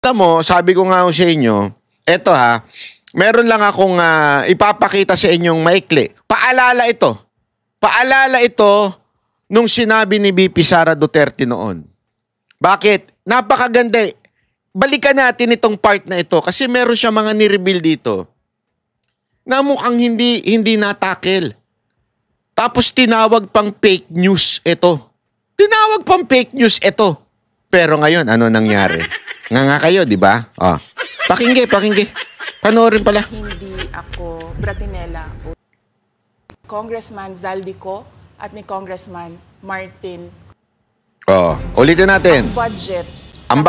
Alam mo, sabi ko nga sa inyo, eto ha, meron lang akong ipapakita sa inyong maikli. Paalala ito. Paalala ito nung sinabi ni VP Sara Duterte noon. Bakit? Napakaganda. Balikan natin itong part na ito kasi meron siya mga nireveal dito na mukhang hindi natakil. Tapos tinawag pang fake news ito. Tinawag pang fake news ito. Pero ngayon, ano nangyari? Nga kayo, di ba? Oh. Pakingge. Panoorin pala. Hindi ako Bratinella. Congressman Zaldico at ni Congressman Martin. Oh, ulitin natin. Ang budget ng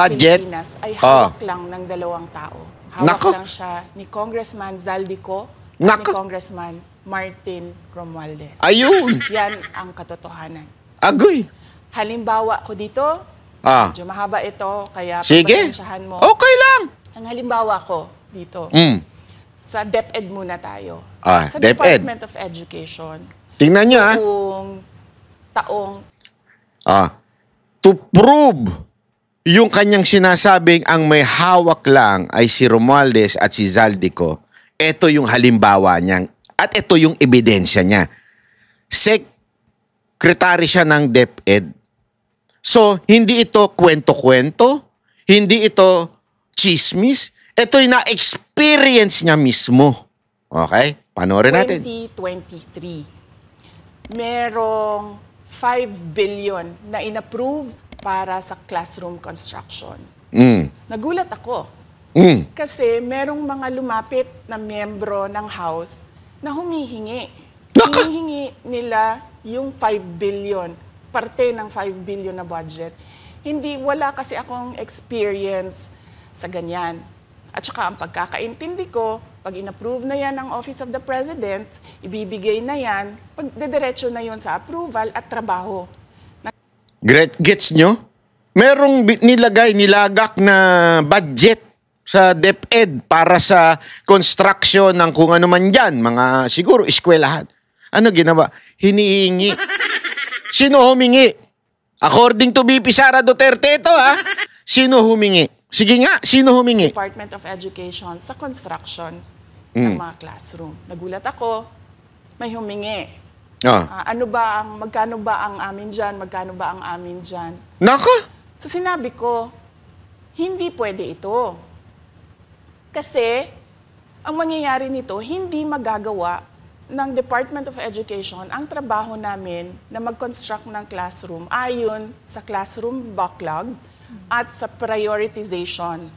Pilipinas ay hawak lang ng dalawang tao. Hawak lang siya ni Congressman Zaldico at ni Congressman Martin Romualdez. Ayun. Yan ang katotohanan. Agoy. Halimbawa ko dito, medyo mahaba ito, kaya pagpasensyahan mo. Okay lang. Ang halimbawa ko dito, sa DepEd muna tayo. Sa DepEd. Department of Education. Tingnan nyo taong to prove yung kanyang sinasabing ang may hawak lang ay si Romualdez at si Zaldico. Ito yung halimbawa niya at ito yung ebidensya niya. Secretary siya ng DepEd. So, hindi ito kwento-kwento, hindi ito chismis, ito'y na-experience niya mismo. Okay? Panoorin natin. 2023, merong 5 billion na inapprove para sa classroom construction. Nagulat ako. Kasi merong mga lumapit na miyembro ng House na humihingi. Humihingi nila yung 5 billion, parte ng 5 billion na budget. Wala kasi akong experience sa ganyan. At saka ang pagkakaintindi ko, pag inapprove na yan ng Office of the President, ibibigay na yan, pagdediretso na yon sa approval at trabaho. Gets nyo? Merong nilagak na budget sa DepEd para sa construction ng kung ano man dyan, mga siguro eskwelahan. Ano ginawa? Hinihingi. Sino humingi? According to VP Sara Duterte ito Sino humingi? Sige nga, sino humingi? Department of Education sa construction ng mga classroom. Nagulat ako, may humingi. Magkano ba ang amin dyan? Magkano ba ang amin dyan? Nako! So sinabi ko, hindi pwede ito. Kasi, ang mangyayari nito, hindi magagawa ng Department of Education ang trabaho namin na mag-construct ng classroom ayon sa classroom backlog at sa prioritization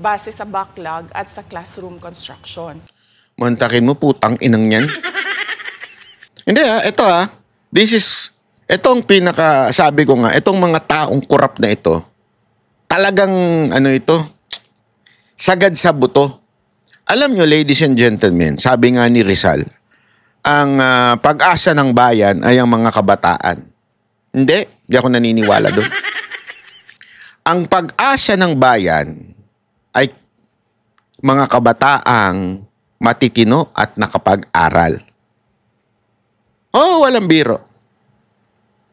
base sa backlog at sa classroom construction. Mantakin mo, putang inang yan. Hindi ito ang sabi ko nga, itong mga taong korap na ito, talagang sagad sa buto. Alam nyo, ladies and gentlemen, sabi nga ni Rizal, ang pag-asa ng bayan ay ang mga kabataan. Hindi ako naniniwala doon. Ang pag-asa ng bayan ay mga kabataang matitino at nakapag-aral. Walang biro.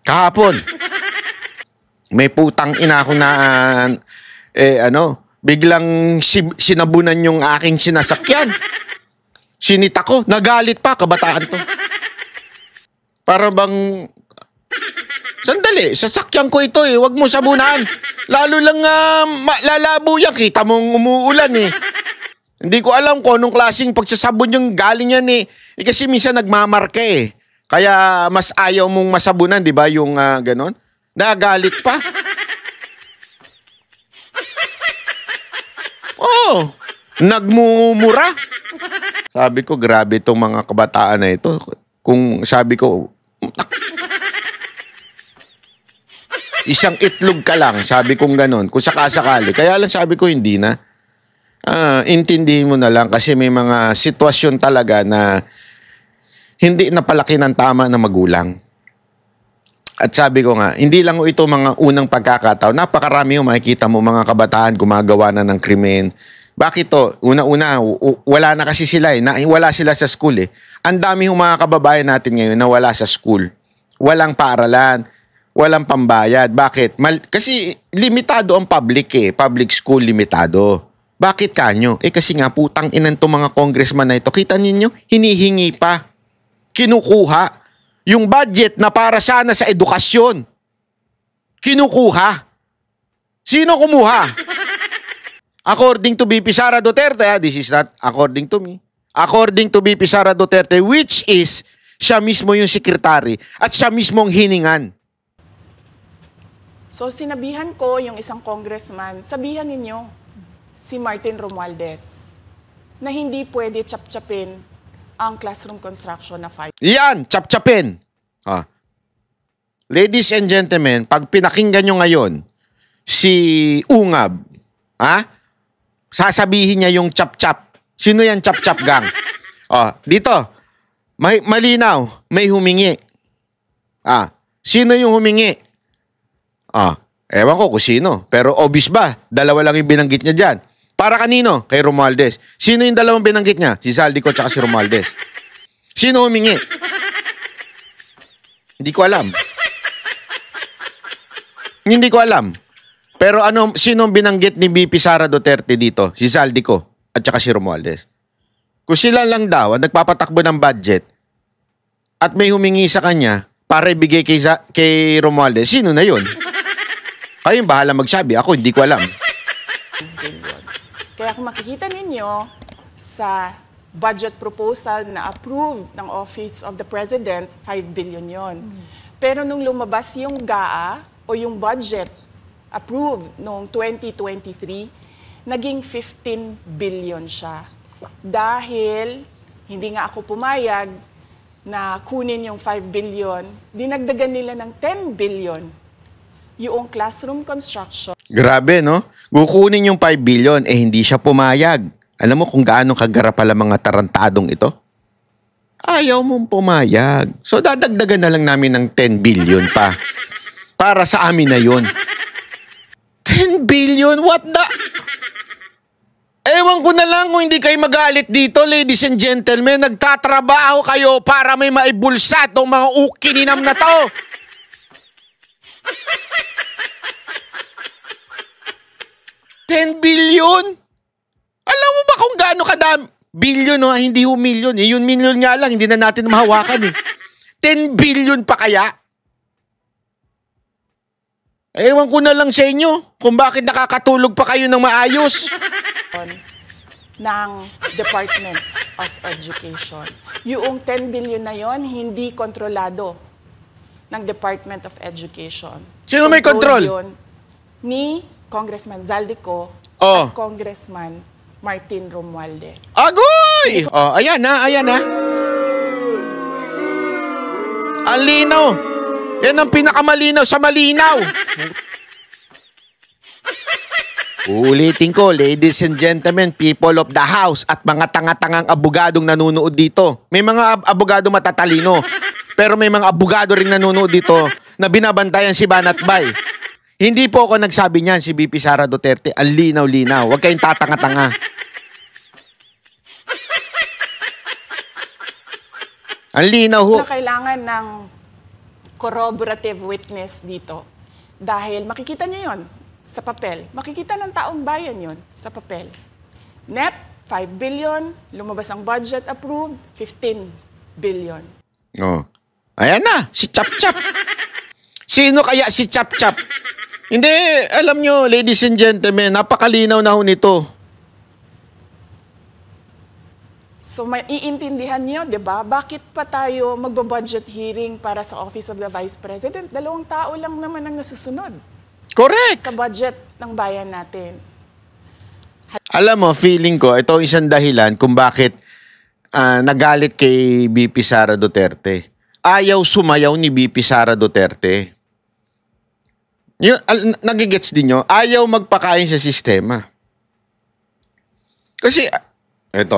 Kahapon, may putang ina ako na, biglang sinabunan yung aking sinasakyan. Sinita ko, nagalit pa, kabataan to. Para bang, sandali, sasakyan ko ito wag mo sabunan. Lalo lang lalabo yan, kita mong umuulan Hindi ko alam kung anong klaseng pagsasabon yung galing yan kasi minsan nagmamarke Kaya mas ayaw mong masabunan, di ba, yung ganon? Nagalit pa. Nagmumura. Sabi ko, grabe itong mga kabataan na ito. Kung sabi ko, isang itlog ka lang, sabi kong ganon. Kung sakasakali. Kaya lang sabi ko, hindi na. Intindihin mo na lang kasi may mga sitwasyon talaga na hindi napalaki ng tama na magulang. At sabi ko nga, hindi lang ito mga unang pagkakataon. Napakarami yung makikita mo mga kabataan gumagawa na ng krimen. Bakit to? Una-una, wala na kasi sila wala sila sa school Ang dami yung mga kababayan natin ngayon na wala sa school. Walang paaralan. walang pambayad. Bakit? Kasi limitado ang public eh. Public school limitado. Bakit kanyo? Kasi nga putang inan to mga congressman na ito. Kita ninyo? Hinihingi pa. Kinukuha. Yung budget na para sana sa edukasyon. Kinukuha. Sino kumuha? According to VP Sara Duterte, this is not according to me. According to VP Sara Duterte, which is siya mismo yung sekretary at siya mismo ang hiningan. So sinabihan ko yung isang congressman, sabihan ninyo si Martin Romualdez na hindi pwede chap-chapin ang classroom construction na 5. Yan, chap-chapin. Ladies and gentlemen, pag pinakinggan nyo ngayon si Ungab, sasabihin niya yung chap-chap. Sino yan chap-chap gang? Dito, may malinaw, may humingi. Sino yung humingi? Ewan ko kung sino. Pero obvious ba? Dalawa lang yung binanggit niya dyan. Para kanino? Kay Romualdez. Sino yung dalawang binanggit niya? Si Zaldico at si Romualdez. Sino humingi? Hindi ko alam. Hindi ko alam. Pero sino binanggit ni VP Sara Duterte dito? Si Zaldico at si Romualdez. Kung sila lang daw ang nagpapatakbo ng budget at may humingi sa kanya para ibigay kay Romualdez, sino na yun? Kayong bahala magsabi. Ako, hindi ko alam. Kaya kung makikita ninyo sa budget proposal na approved ng Office of the President, 5 billion yon. Pero nung lumabas yung GAA o yung budget approved noong 2023, naging 15 billion siya. Dahil hindi nga ako pumayag na kunin yung 5 billion, dinagdagan nila ng 10 billion yung classroom construction. Grabe, no? Kukunin yung 5 billion, hindi siya pumayag. Alam mo kung gaano kagara pala mga tarantadong ito? Ayaw mong pumayag. So, dadagdagan na lang namin ng 10 billion pa. Para sa amin na yun. 10 billion? What the... Ewan ko na lang kung hindi kayo magalit dito, ladies and gentlemen. Nagtatrabaho kayo para may maibulsa itong mga ukininam na to. $10 billion? Alam mo ba kung gaano kadami? Billion, hindi ho million. Yung million nga lang, hindi na natin mahawakan eh. 10 billion pa kaya? Ewan ko na lang sa inyo kung bakit nakakatulog pa kayo ng maayos. Ng Department of Education. Yung 10 billion na yon hindi kontrolado ng Department of Education. Sino may control? Yun ni Congressman Zaldico at Congressman Martin Romualdez. Agoy! Ayan na, ayan na. Ang linaw. Yan ang pinakamalinaw sa malinaw. Ulitin ko, ladies and gentlemen, people of the house at mga tanga-tangang abogadong nanonood dito. May mga abogado matatalino, pero may mga abogado rin nanonood dito na binabantayan si Banat Bay. Hindi po ako nagsabi niyan, si VP Sara Duterte. Ang linaw-linaw. Huwag kayong tatanga-tanga. Ang linaw ho. Kailangan ng corroborative witness dito. Dahil makikita niyo yon sa papel. Makikita ng taong bayan yon sa papel. NEP, 5 billion. Lumabas ang budget approved, 15 billion. Ayan na, si Chap-Chap. Sino kaya si Chap-Chap? Hindi, alam nyo, ladies and gentlemen, napakalinaw na ho nito. So, maiintindihan niyo, di ba? Bakit pa tayo magbo-budget hearing para sa Office of the Vice President? 2 tao lang naman ang nasusunod. Correct! Sa budget ng bayan natin. Alam mo, feeling ko, ito isang dahilan kung bakit nagalit kay VP Sara Duterte. Ayaw sumayaw ni VP Sara Duterte. Nagigets din nyo, ayaw magpakain sa sistema. Kasi, ito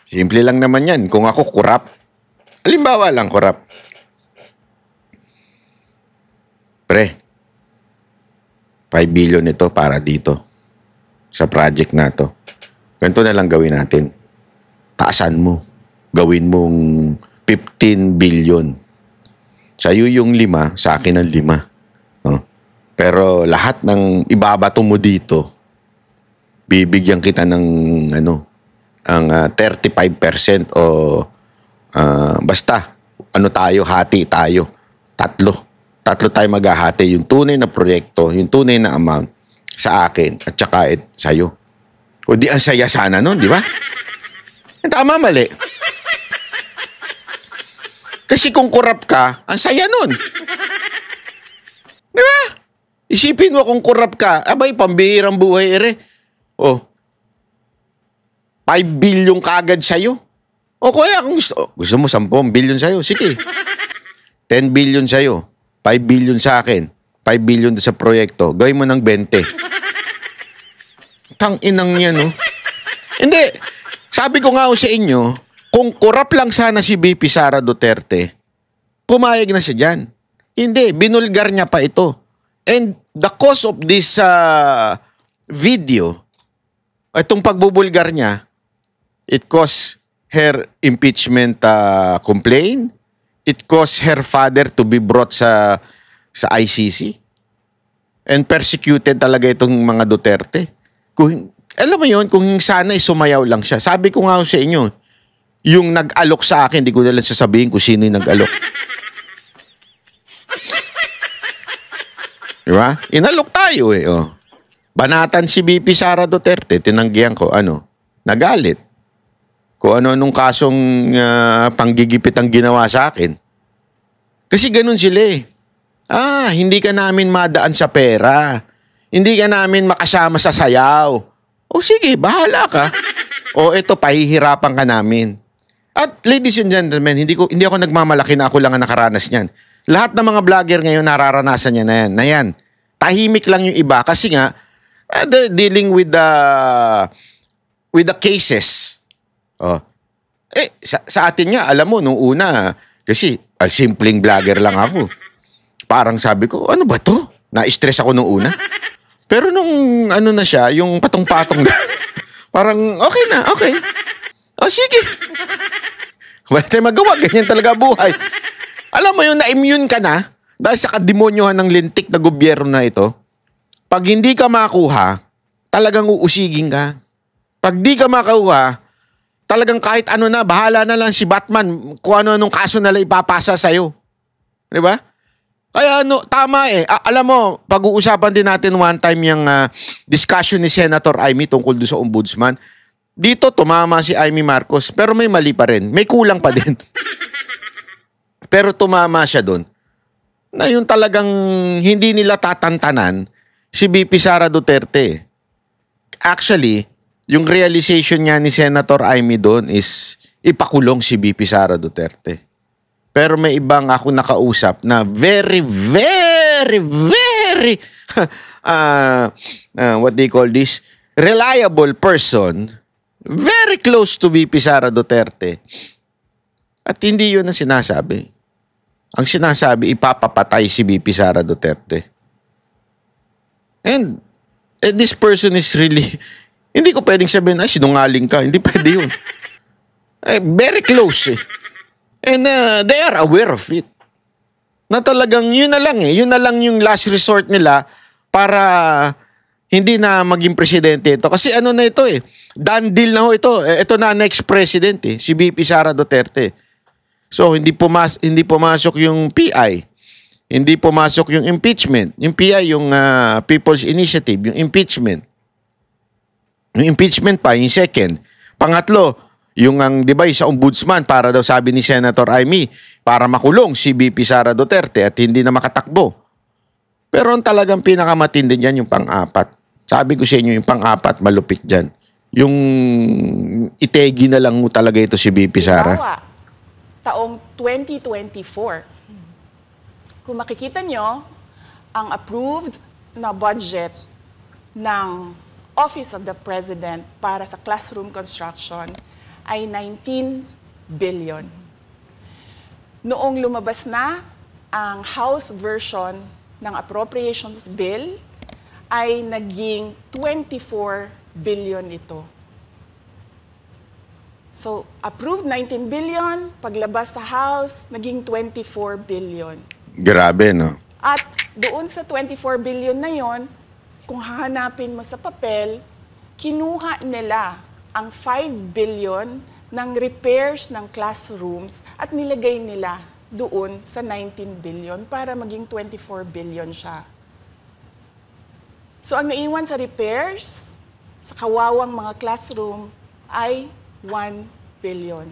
simple lang naman yan. Kung ako kurap, halimbawa lang kurap. Pre, 5 billion ito para dito. Sa project na to. Ganito na lang gawin natin. Taasan mo. Gawin mong 15 billion. Sa'yo yung 5, sa akin ang 5. Oh. Pero lahat ng ibabato mo dito, bibigyan kita ng ang 35% o basta tayo, hati tayo. Tatlo tayo maghahati. Yung tunay na proyekto, yung tunay na amount sa akin at saka sa'yo. O di ang saya sana nun, di ba? Tama, mali. Kasi kung kurap ka, ang saya nun. Di ba? Isipin mo kung kurap ka, abay, pambihirang buhay, Oh, 5 billion kaagad sa'yo. O kaya kung gusto mo 10 billion sa'yo, sige. 10 billion sa'yo, 5 billion sa akin, 5 billion sa proyekto, gawin mo ng 20. Tang-inang niya, no? Hindi. Sabi ko nga sa inyo, kung kurap lang sana si VP Sara Duterte, pumayag na siya dyan. Hindi, binulgar niya pa ito. And the cause of this video, itong pagbubulgar niya, it caused her impeachment complaint. It caused her father to be brought sa ICC. And persecuted talaga itong mga Duterte. Alam mo yun, kung sana sumayaw lang siya. Sabi ko nga sa inyo, yung nag-alok sa akin, hindi ko na lang sasabihin kung sino yung nag-alok. Diba? Inalok tayo Oh. Banatan si VP Sara Duterte, tinanggihan ko, nagalit. Kung anong kasong panggigipit ang ginawa sa akin. Kasi ganun sila hindi ka namin madaan sa pera. Hindi ka namin makasama sa sayaw. O sige, bahala ka. O ito, pahihirapan ka namin. At ladies and gentlemen, hindi ako nagmamalaki na ako lang ang nakaranas niyan. Lahat ng mga vlogger ngayon nararanasan niya na yan. Tahimik lang yung iba kasi nga, they're dealing with the cases. Oh. Sa atin nga, alam mo, nung una, kasi simpleng vlogger lang ako. Parang sabi ko, ano ba to? Na-stress ako nung una. Pero nung na siya, yung patong-patong na, parang okay na, okay. O sige. Wala tayong magawa, ganyan talaga buhay. Alam mo yun, na-immune ka na dahil sa kademonyohan ng lintik na gobyerno na ito. Pag hindi ka makuha, talagang uusigin ka. Pag di ka makuha, talagang kahit ano na, bahala na lang si Batman kung ano-anong kaso na lang ipapasa sa'yo. Di ba? Kaya tama alam mo, pag-uusapan din natin one time yung discussion ni Senator Amy tungkol doon sa ombudsman. Dito tumama si Amy Marcos, pero may mali pa rin. May kulang pa din. Pero tumama siya doon. Na yung talagang hindi nila tatantanan si VP Sara Duterte. Actually, yung realization niya ni Senator Amy doon is ipakulong si VP Sara Duterte. Pero may ibang ako nakausap na very, very, very, what they call this, reliable person, very close to VP Sara Duterte. At hindi yun ang sinasabi. Ang sinasabi, ipapapatay si VP Sara Duterte. And this person is really, hindi ko pwedeng sabihin, sinungaling ka. Hindi pwede yun. Very close And they are aware of it. Na talagang yun na lang Yun na lang yung last resort nila para hindi na maging presidente ito. Kasi na ito done deal na ito. Ito na next president si VP Sara Duterte. So hindi pumasok yung PI. Hindi pumasok yung impeachment. Yung PI, yung People's Initiative, yung impeachment. Yung impeachment pa, yung second. Pangatlo, yung di ba, sa ombudsman para daw sabi ni Senator Amy para makulong si VP Sara Duterte at hindi na makatakbo. Pero ang talagang pinakamatindi diyan yung pang-apat. Sabi ko sa inyo yung pang-apat malupit diyan. Yung itegi na lang mo talaga ito si VP Sara. Taong 2024. Kung makikita nyo, ang approved na budget ng Office of the President para sa classroom construction ay 19 billion. Noong lumabas na ang House version ng Appropriations Bill, ay naging 24 billion ito. So, approved 19 billion, paglabas sa House, naging 24 billion. Grabe, no? At doon sa 24 billion na yon, kung hahanapin mo sa papel, kinuha nila ang 5 billion ng repairs ng classrooms at nilagay nila doon sa 19 billion para maging 24 billion siya. So ang naiwan sa repairs, sa kawawang mga classroom, ay 1 billion.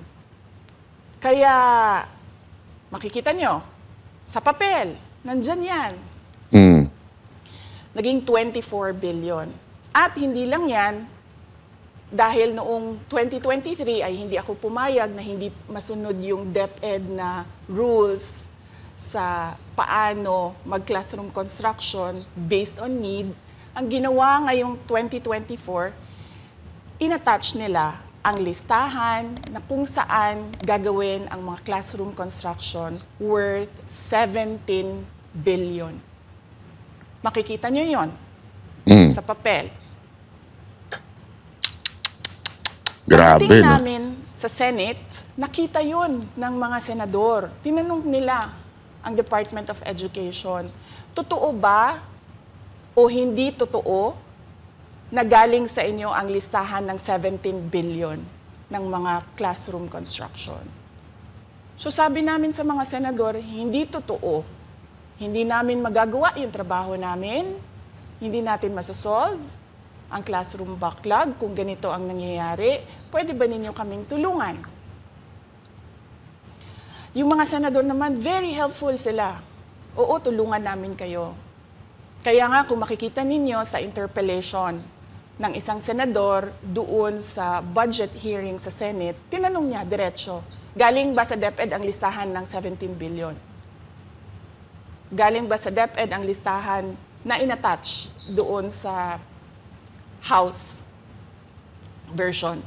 Kaya, makikita nyo, sa papel, nandyan yan. Naging 24 billion. At hindi lang yan, dahil noong 2023 ay hindi ako pumayag na hindi masunod yung DepEd na rules sa paano mag-classroom construction based on need, ang ginawa ngayong 2024, inattach nila ang listahan na kung saan gagawin ang mga classroom construction worth 17 billion. Makikita nyo yon sa papel. Grabe, Pagdating no? namin sa Senate, nakita yun ng mga senador. Tinanong nila ang Department of Education, totoo ba o hindi totoo na galing sa inyo ang listahan ng 17 billion ng mga classroom construction? So sabi namin sa mga senador, hindi totoo. Hindi namin magagawa yung trabaho namin. Hindi natin masosolve ang classroom backlog kung ganito ang nangyayari. Pwede ba ninyo kaming tulungan? Yung mga senador naman, very helpful sila. Oo, tulungan namin kayo. Kaya nga, kung makikita ninyo sa interpellation ng isang senador doon sa budget hearing sa Senate, tinanong niya, diretso, galing ba sa DepEd ang listahan ng 17 billion? Galing ba sa DepEd ang listahan na inattach doon sa House version?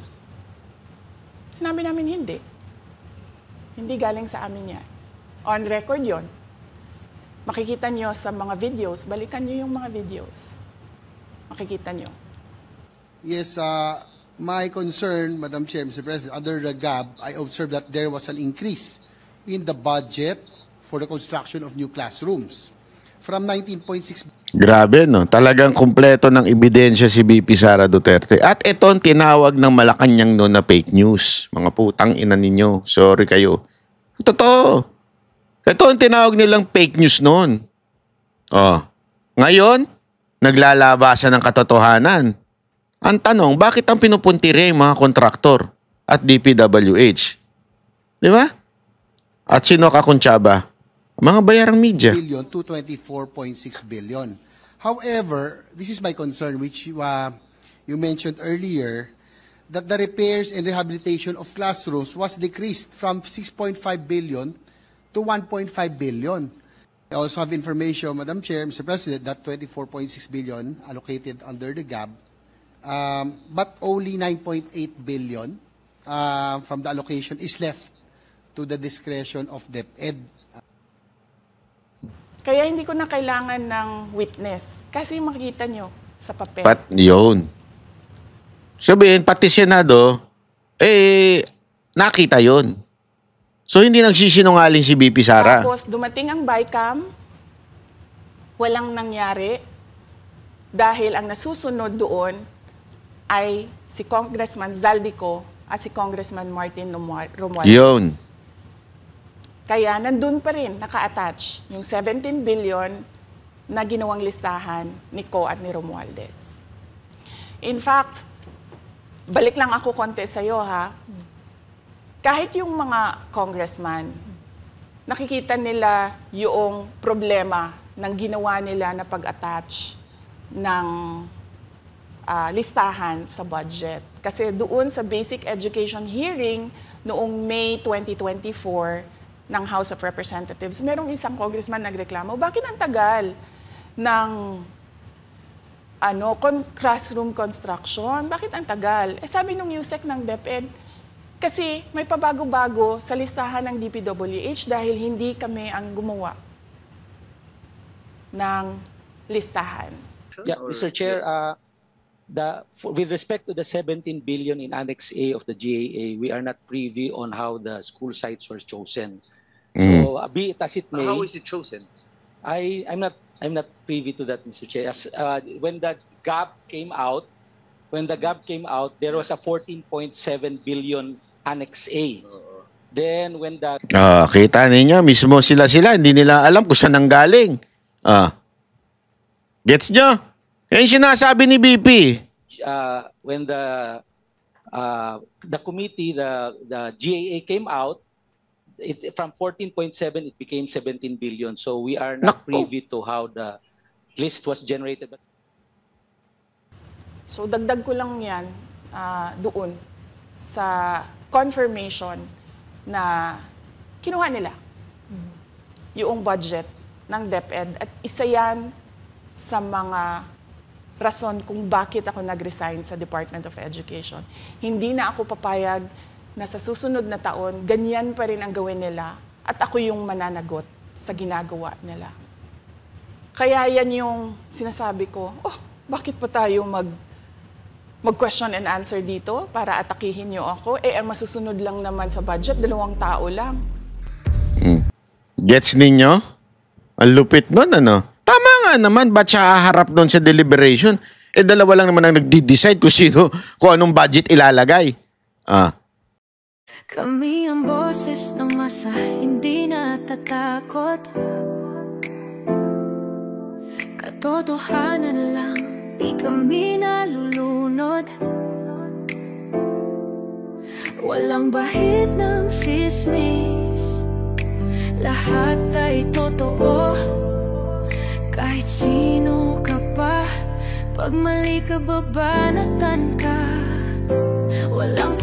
Sinabi namin hindi. Hindi galing sa amin yan. On record yon. Makikita nyo sa mga videos, balikan nyo yung mga videos. Makikita nyo. Yes, my concern, Madam Chair, Mr. President, under the GAB, I observed that there was an increase in the budget for the construction of new classrooms. From 19.6... Grabe, no? Talagang kumpleto ng ebidensya si VP Sara Duterte. At ito ang tinawag ng Malacanang noon na fake news. Mga putang ina ninyo. Sorry kayo. Totoo. Ito ang tinawag nilang fake news noon. Oh. Ngayon, naglalabasan ng katotohanan. Ang tanong, bakit ang pinupuntiri mga kontraktor at DPWH? Di ba? At sino kakuntsaba? Mga bayarang media. Billion to 24.6 billion. However, this is my concern, which you mentioned earlier, that the repairs and rehabilitation of classrooms was decreased from 6.5 billion to 1.5 billion. I also have information, Madam Chair, Mr. President, that 24.6 billion allocated under the GAB, but only 9.8 billion from the allocation is left to the discretion of DepEd. Kaya hindi ko na kailangan ng witness. Kasi makikita nyo sa papel. Yun. Sabihin, pati Senado, nakita yun. So, hindi nagsisinungaling si VP Sara. Tapos, dumating ang BICAM, walang nangyari, dahil ang nasusunod doon ay si Congressman Zaldico at si Congressman Martin Romualdez. Yun. Kaya nandun pa rin, naka-attach yung 17 billion na ginawang listahan ni Co at ni Romualdez. In fact, balik lang ako konti sa'yo ha. Kahit yung mga congressman, nakikita nila yung problema ng ginawa nila na pag-attach ng listahan sa budget. Kasi doon sa basic education hearing noong May 2024, ng House of Representatives, merong isang congressman nagreklamo, bakit ang tagal ng classroom construction? Bakit ang tagal? Sabi nung USEC ng DepEd, kasi may pabago-bago sa listahan ng DPWH dahil hindi kami ang gumawa ng listahan. Yeah, Mr. Chair, with respect to the 17 billion in Annex A of the GAA, we are not privy on how the school sites were chosen. So be it as it may, how is it chosen? I'm not privy to that, Mr. Chair. When the GAP came out, there was a 14.7 billion Annex A. Then when the Kita ninyo, mismo sila, hindi nila alam kung saan nanggaling. Gets nyo? Yan yung sinasabi ni BP. When the committee, the GAA came out, from 14.7 it became 17 billion. So we are not privy to how the list was generated. So dagdag ko lang yan doon sa confirmation na kinuha nila yung budget ng DepEd at isa yan sa mga rason kung bakit ako nag-resign sa Department of Education. Hindi na ako papayag na sa susunod na taon, ganyan pa rin ang gawin nila at ako yung mananagot sa ginagawa nila. Kaya yan yung sinasabi ko, bakit pa tayo mag-question and answer dito para atakihin niyo ako? Ang masusunod lang naman sa budget, 2 tao lang. Gets ninyo? Ang lupit nun, ano? Tama nga naman, ba't siya haharap doon sa deliberation? 2 lang naman ang nagdi-decide kung anong budget ilalagay. Kami ang boses ng masa, hindi natatakot. Katotohanan lang, di kami nalulunod. Walang bahid ng sismis, lahat ay totoo. Kahit sino ka pa, pag mali ka babanatan ka. Walang